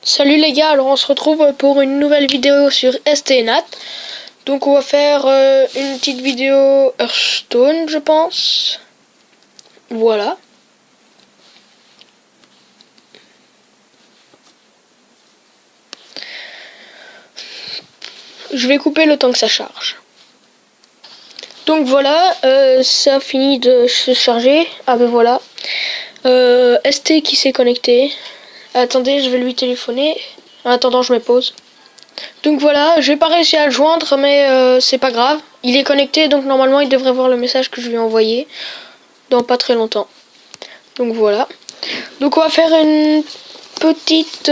Salut les gars, alors on se retrouve pour une nouvelle vidéo sur STNat. Donc on va faire une petite vidéo Hearthstone je pense. Voilà. Je vais couper le temps que ça charge. Donc voilà, ça finit de se charger. Ah ben voilà. ST qui s'est connecté. Attendez, je vais lui téléphoner. En attendant, je me pose. Donc voilà, j'ai pas réussi à le joindre, mais c'est pas grave. Il est connecté, donc normalement il devrait voir le message que je lui ai envoyé dans pas très longtemps. Donc voilà. Donc on va faire une petite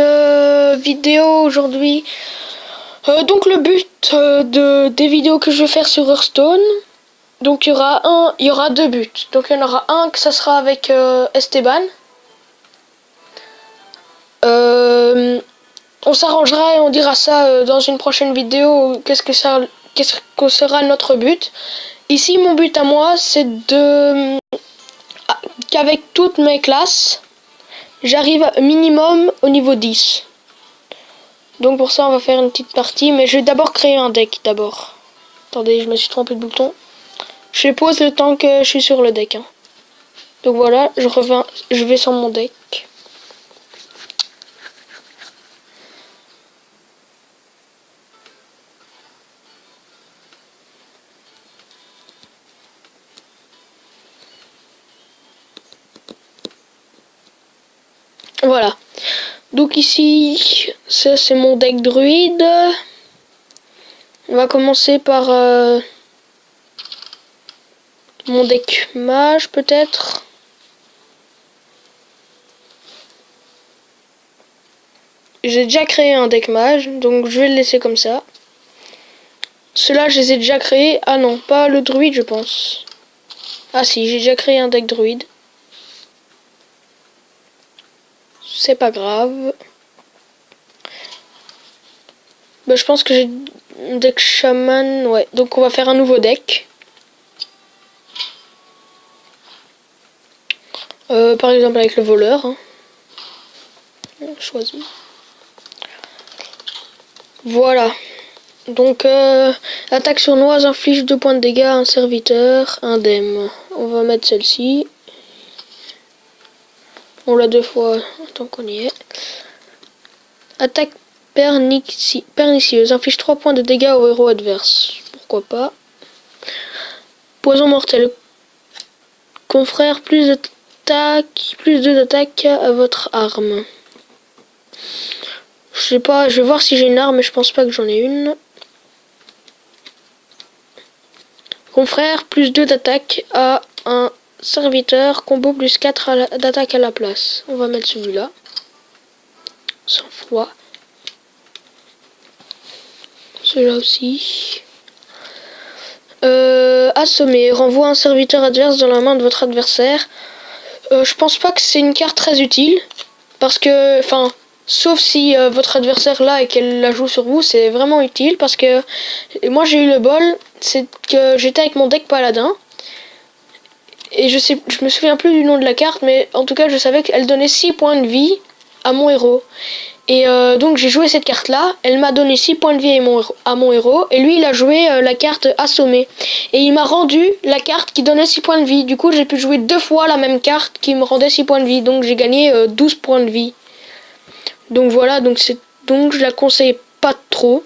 vidéo aujourd'hui. Donc le but des vidéos que je vais faire sur Hearthstone, donc il y aura deux buts. Donc il y en aura un que ça sera avec Esteban. On s'arrangera et on dira ça dans une prochaine vidéo. Qu'est-ce que sera notre but. Ici mon but à moi c'est qu'avec toutes mes classes j'arrive minimum au niveau 10. Donc pour ça on va faire une petite partie, mais je vais d'abord créer un deck d'abord. Attendez, je me suis trompé de bouton. Je pose le temps que je suis sur le deck. Donc voilà, je vais sur mon deck. Voilà. Donc ici, ça c'est mon deck druide. On va commencer par mon deck mage peut-être. J'ai déjà créé un deck mage, donc je vais le laisser comme ça. Ceux-là, je les ai déjà créés. Ah non, pas le druide, je pense. Ah si, j'ai déjà créé un deck druide. C'est pas grave. Bah, je pense que j'ai un deck chaman. Ouais, donc on va faire un nouveau deck. Par exemple avec le voleur. Choisi. Voilà. Donc, attaque sournoise inflige 2 points de dégâts à un serviteur, indemne. On va mettre celle-ci. On l'a 2 fois, tant qu'on y est. Attaque pernicieuse inflige 3 points de dégâts au héros adverse. Pourquoi pas. Poison mortel. Confrère, plus d'attaque à votre arme. Je sais pas, je vais voir si j'ai une arme, mais je pense pas que j'en ai une. Confrère, plus 2 d'attaque à un serviteur, combo plus 4 d'attaque à la place. On va mettre celui-là. Sans froid. Celui-là aussi. Assommer. Renvoie un serviteur adverse dans la main de votre adversaire. Je pense pas que c'est une carte très utile. Parce que, enfin, sauf si votre adversaire là et qu'elle la joue sur vous, c'est vraiment utile. Parce que moi j'ai eu le bol, c'est que j'étais avec mon deck paladin. Et je me souviens plus du nom de la carte, mais en tout cas je savais qu'elle donnait 6 points de vie à mon héros. Et donc j'ai joué cette carte là, elle m'a donné 6 points de vie à mon héros, et lui il a joué la carte Assommer. Et il m'a rendu la carte qui donnait 6 points de vie, du coup j'ai pu jouer 2 fois la même carte qui me rendait 6 points de vie, donc j'ai gagné 12 points de vie. Donc voilà, donc je la conseille pas trop.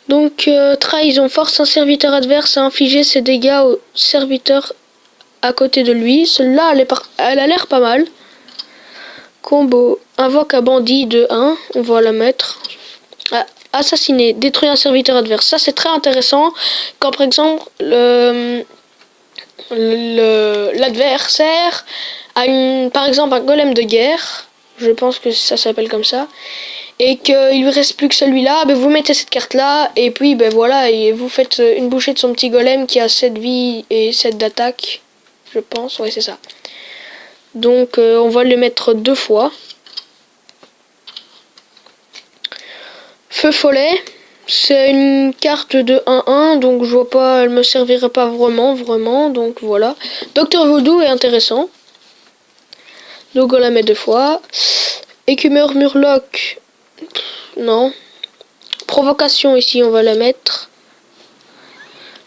Donc trahison, force un serviteur adverse à infliger ses dégâts au serviteur à côté de lui. Celle-là elle a l'air pas mal. Combo, invoque un bandit de 1, on va la mettre. Assassiner, détruire un serviteur adverse. Ça c'est très intéressant quand par exemple l'adversaire a par exemple un golem de guerre, je pense que ça s'appelle comme ça, et qu'il lui reste plus que celui-là, ben vous mettez cette carte là et puis ben voilà, et vous faites une bouchée de son petit golem qui a 7 vies et 7 d'attaque, je pense, ouais c'est ça. Donc on va le mettre 2 fois. Feu follet, c'est une carte de 1-1, donc je vois pas, elle me servirait pas vraiment, donc voilà. Docteur Voodoo est intéressant. Donc on la met 2 fois. Écumeur Murloc, non. Provocation ici, on va la mettre.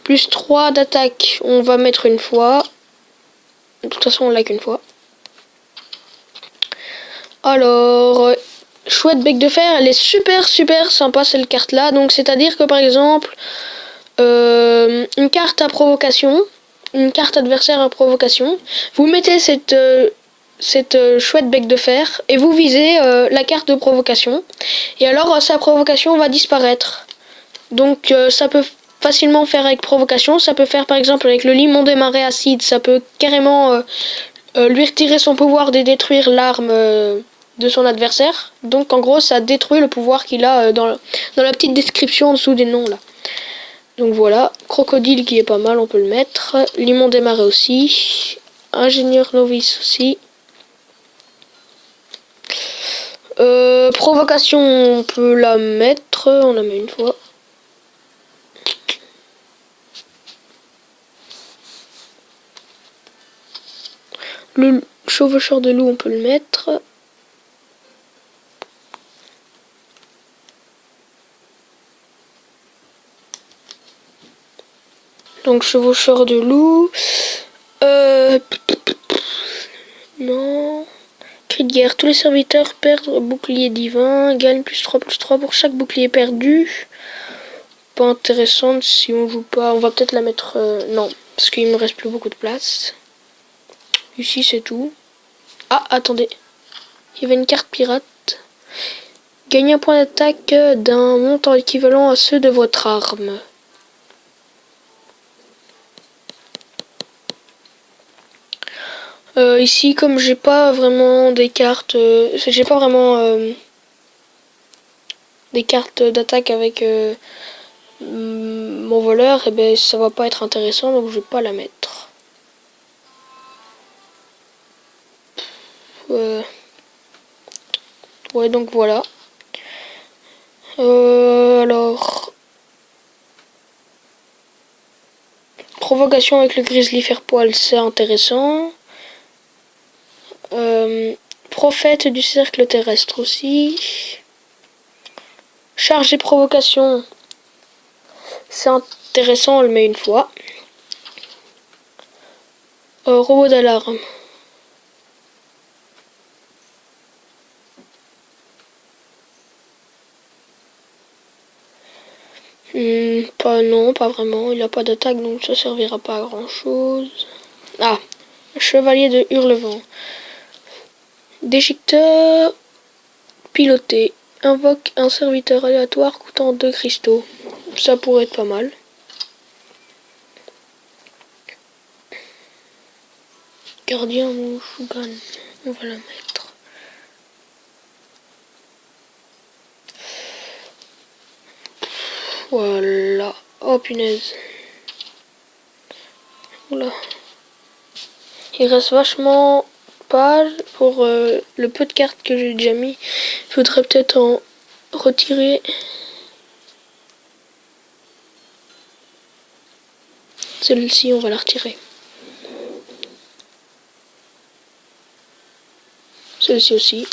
Plus 3 d'attaque, on va mettre une fois. De toute façon, on l'a qu'une fois. Alors, chouette bec de fer, elle est super sympa cette carte là. Donc c'est à dire que par exemple, une carte à provocation, une carte adversaire à provocation, vous mettez cette chouette bec de fer et vous visez la carte de provocation. Et alors sa provocation va disparaître. Donc ça peut facilement faire avec provocation, ça peut faire par exemple avec le limon des marais acide, ça peut carrément lui retirer son pouvoir de détruire l'arme de son adversaire. Donc en gros ça détruit le pouvoir qu'il a dans la petite description en dessous des noms là. Donc voilà, crocodile qui est pas mal, on peut le mettre. Limon des marais aussi. Ingénieur novice aussi. Provocation, on peut la mettre. On la met une fois. Le chevaucheur de loup, on peut le mettre. Donc chevaucheur de loup. Non. Cri de guerre. Tous les serviteurs perdent bouclier divin. Gagne +3/+3 pour chaque bouclier perdu. Pas intéressante si on joue pas. On va peut-être la mettre... non. Parce qu'il me reste plus beaucoup de place. Ici c'est tout. Ah, attendez. Il y avait une carte pirate. Gagnez un point d'attaque d'un montant équivalent à ceux de votre arme. Ici, comme j'ai pas vraiment des cartes, j'ai pas vraiment des cartes d'attaque avec mon voleur, et ben ça va pas être intéressant, donc je vais pas la mettre. Ouais, donc voilà. Alors, provocation avec le grizzly faire-poil, c'est intéressant. Prophète du cercle terrestre aussi. Charge et provocation, c'est intéressant, on le met une fois. Robot d'alarme. Pas vraiment, il a pas d'attaque donc ça servira pas à grand chose. Ah, chevalier de Hurlevent. Déchiqueteur piloté. Invoque un serviteur aléatoire coûtant 2 cristaux. Ça pourrait être pas mal. Gardien ou Shugan, on va la mettre. Voilà. Oh punaise. Oula. Il reste vachement pas pour le peu de cartes que j'ai déjà mis. Il faudrait peut-être en retirer. Celle-ci, on va la retirer. Celle-ci aussi.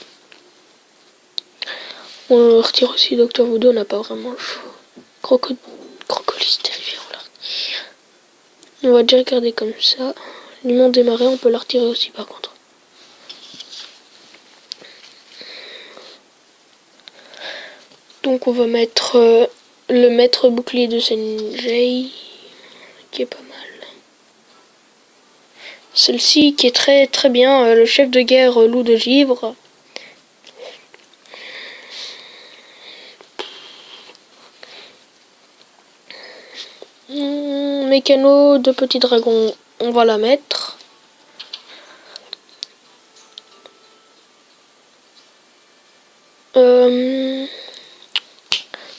On retire aussi Docteur Voodoo, on n'a pas vraiment le choix. Crocolis terrifiant, on la retire. On va déjà garder comme ça. Limon des marais, on peut la retirer aussi par contre. Donc on va mettre le maître bouclier de Senjei, qui est pas mal. Celle-ci qui est très bien, le chef de guerre loup de givre. Mécano de petit dragon, on va la mettre.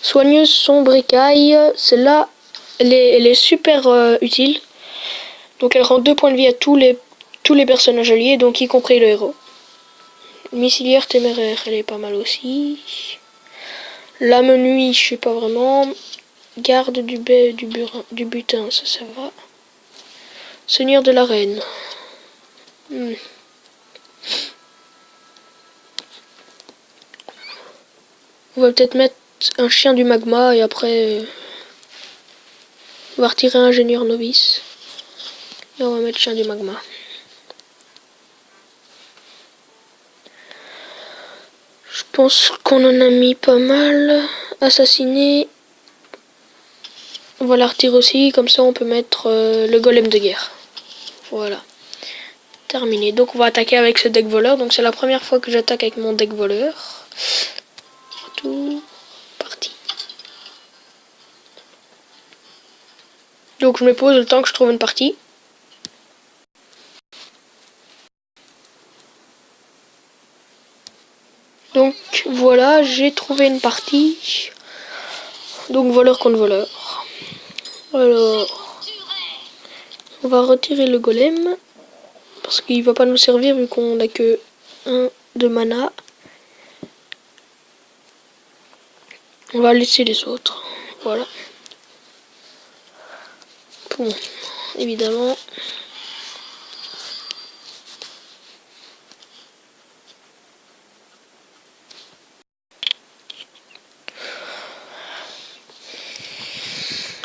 Soigneuse sombre écaille, celle-là, elle est super utile. Donc elle rend 2 points de vie à tous les personnages alliés, donc y compris le héros. Missilière téméraire, elle est pas mal aussi. Lame nuit, je sais pas vraiment. Garde du butin, ça va. Seigneur de l'arène. On va peut-être mettre un chien du magma et après on va retirer ingénieur novice. Et on va mettre chien du magma. Je pense qu'on en a mis pas mal. Assassiné. On va la retirer aussi, comme ça on peut mettre le golem de guerre. Voilà. Terminé. Donc on va attaquer avec ce deck voleur. Donc c'est la première fois que j'attaque avec mon deck voleur. Tout parti. Donc je me pose le temps que je trouve une partie. Donc voilà, j'ai trouvé une partie. Donc voleur contre voleur. Alors, on va retirer le golem. Parce qu'il va pas nous servir vu qu'on n'a que 1 de mana. On va laisser les autres. Voilà. Bon, évidemment.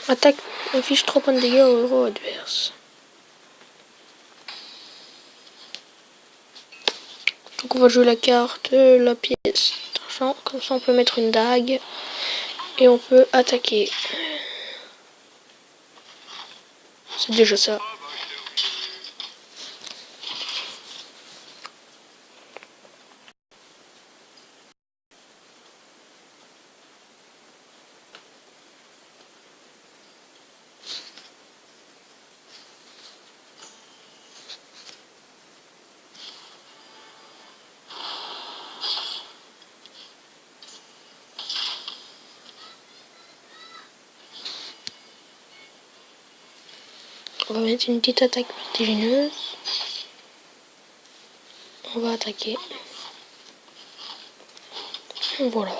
Attaque inflige 3 points de dégâts au héros adverse. Donc on va jouer la carte, la pièce d'argent. Comme ça on peut mettre une dague. Et on peut attaquer. C'est déjà ça. On va mettre une petite attaque vertigineuse. On va attaquer. Voilà.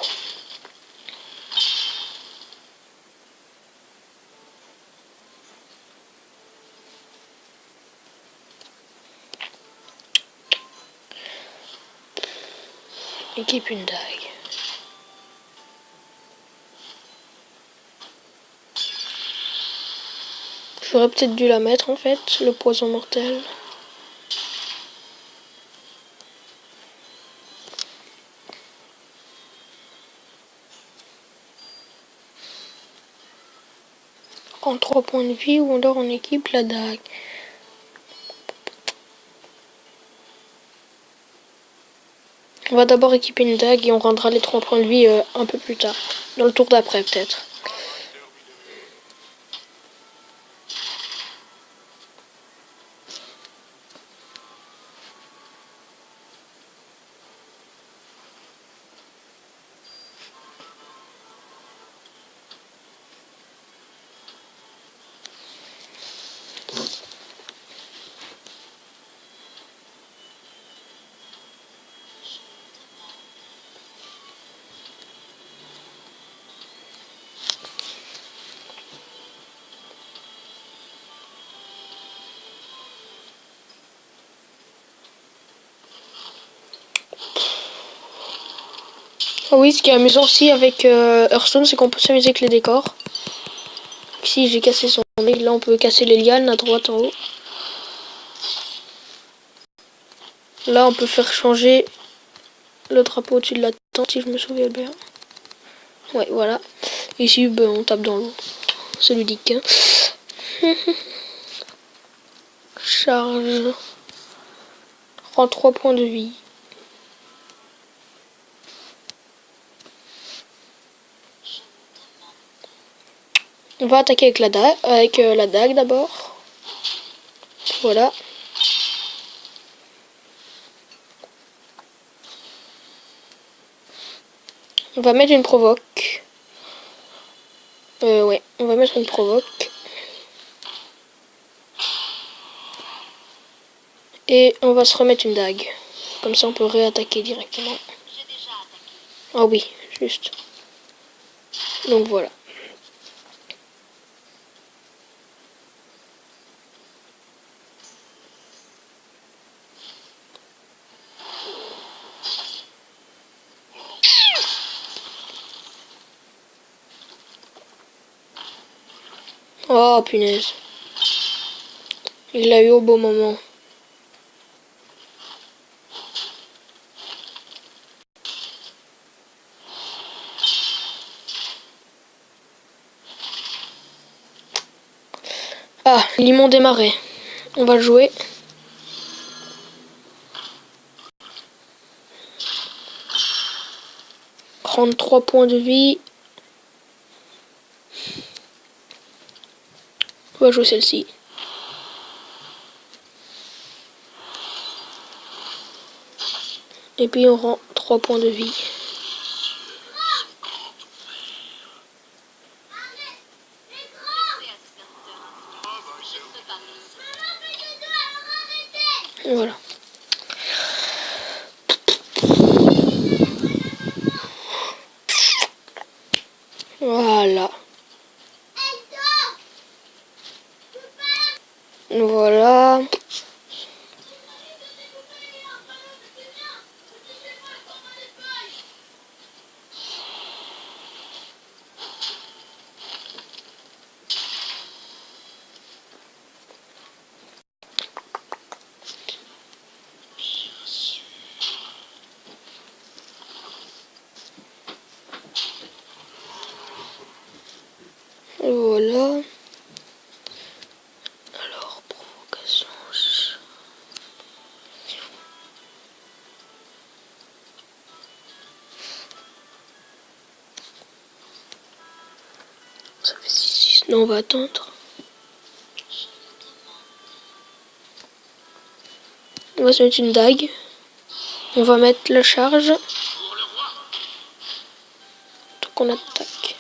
Équipe une dague. J'aurais peut-être dû la mettre en fait, le poison mortel. En 3 points de vie ou alors on équipe la dague. On va d'abord équiper une dague et on rendra les 3 points de vie un peu plus tard. Dans le tour d'après peut-être. Ah oui, ce qui est amusant aussi avec Hearthstone, c'est qu'on peut s'amuser avec les décors. Ici, j'ai cassé son nez. Là, on peut casser les lianes à droite en haut. Là, on peut faire changer le drapeau au-dessus de la tente, si je me souviens bien. Ouais, voilà. Ici, ben, on tape dans l'eau. C'est ludique. Hein. Charge. Prends 3 points de vie. On va attaquer avec la dague d'abord. Voilà. On va mettre une provoque. Ouais, on va mettre une provoque. Et on va se remettre une dague. Comme ça, on peut réattaquer directement. Ah oui, juste. Donc voilà. Oh punaise. Il l'a eu au bon moment. Ah, limon des marais. On va jouer. Prendre 3 points de vie. On va jouer celle-ci. Et puis on rend 3 points de vie. Et voilà. Voilà. Voilà. Voilà. Alors, provocation. Ça fait 6. Non, on va attendre. On va se mettre une dague. On va mettre la charge. Donc on attaque.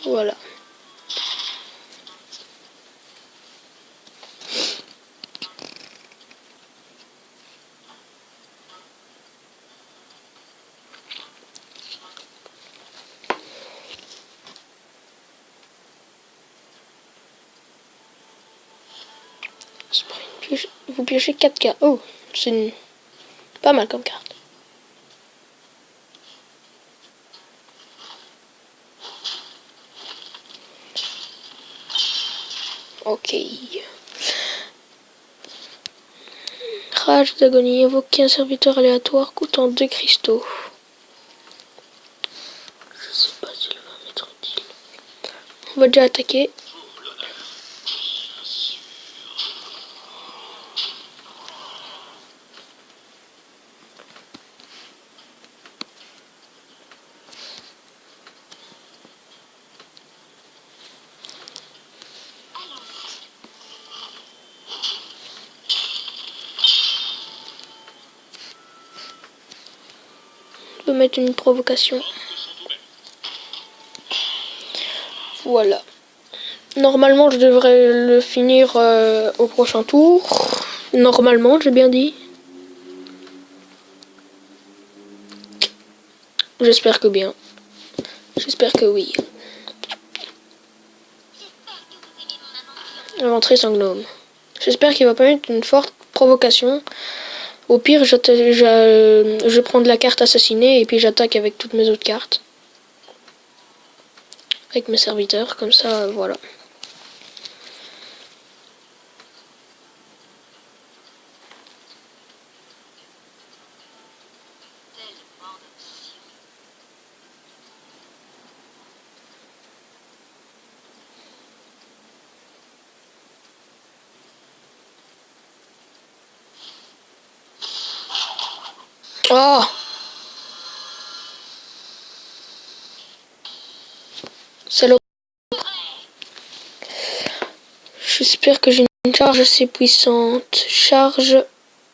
Voilà. Vous piochez 4 cartes. Oh, c'est pas mal comme carte. Ok. Rage d'agonie. Évoquer un serviteur aléatoire coûtant 2 cristaux. Je sais pas s'il va m'être utile. On va déjà attaquer. On peut mettre une provocation. Voilà. Normalement, je devrais le finir au prochain tour. Normalement, j'ai bien dit. J'espère que bien. J'espère que oui. Inventerie sans gnome. J'espère qu'il va pas mettre une forte provocation. Au pire, je prends de la carte assassinée et puis j'attaque avec toutes mes autres cartes. Avec mes serviteurs, comme ça, voilà. Oh! Salaud. J'espère que j'ai une charge assez puissante. Charge...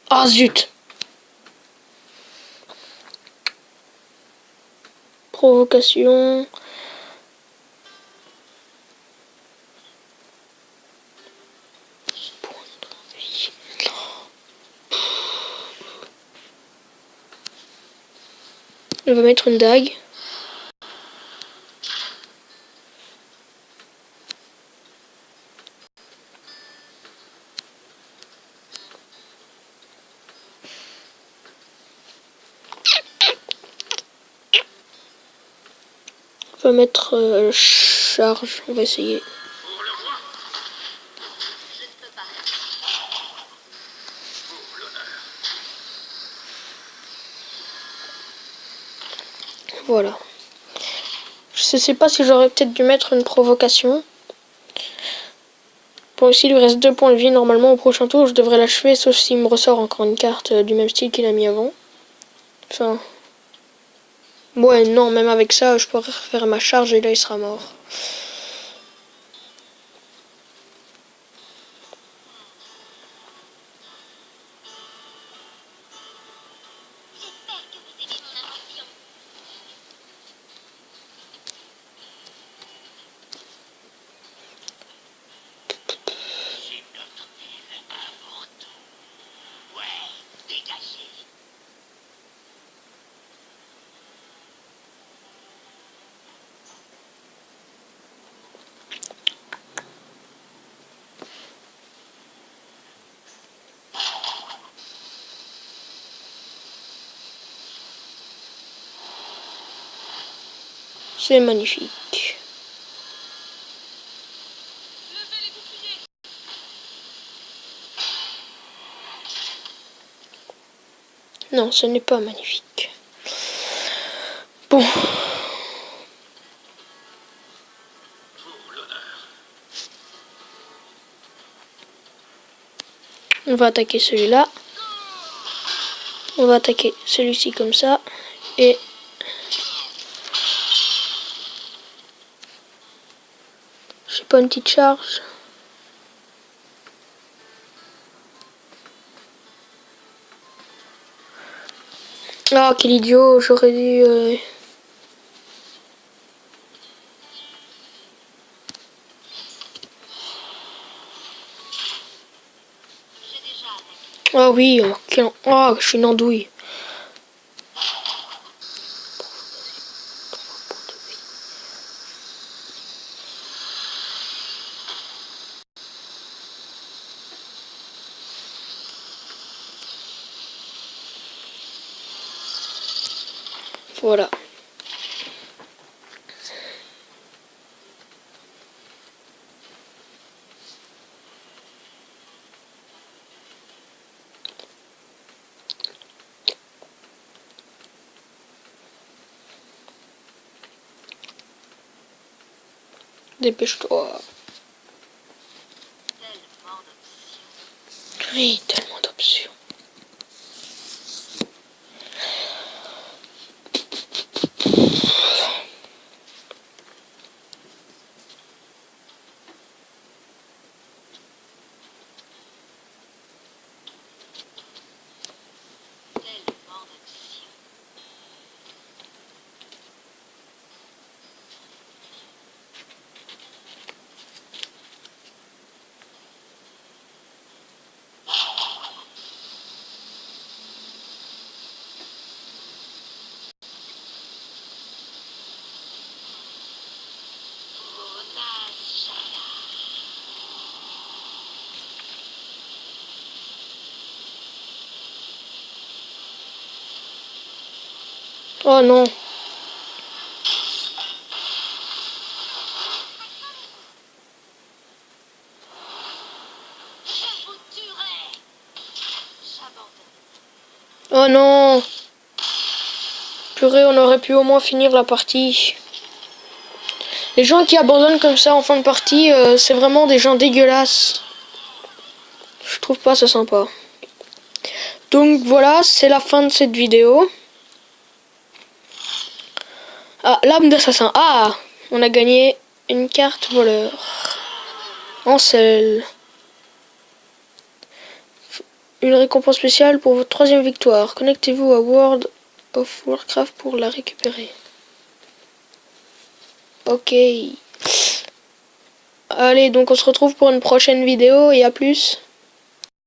Ah zut! Provocation... On va mettre une dague. On pas mettre charge. On va essayer. Voilà. Je sais pas si j'aurais peut-être dû mettre une provocation. Bon, ici, il lui reste 2 points de vie. Normalement, au prochain tour, je devrais l'achever, sauf s'il me ressort encore une carte du même style qu'il a mis avant. Enfin... Ouais, non, même avec ça, je pourrais faire ma charge et là, il sera mort. C'est magnifique. Non, ce n'est pas magnifique. Bon. On va attaquer celui-là. On va attaquer celui-ci comme ça. Et... j'ai pas une petite charge. Ah, quel idiot, j'aurais dû... Ah oui, oh, je suis une andouille. Voilà. Dépêche-toi. Oui, tellement d'options. Oh non. Oh non. Purée, on aurait pu au moins finir la partie. Les gens qui abandonnent comme ça en fin de partie, c'est vraiment des gens dégueulasses. Je trouve pas ça sympa. Donc voilà, c'est la fin de cette vidéo. Ah, l'âme d'assassin. Ah, on a gagné une carte voleur. Ancel. Une récompense spéciale pour votre 3e victoire. Connectez-vous à World of Warcraft pour la récupérer. Ok. Allez, donc on se retrouve pour une prochaine vidéo et à plus.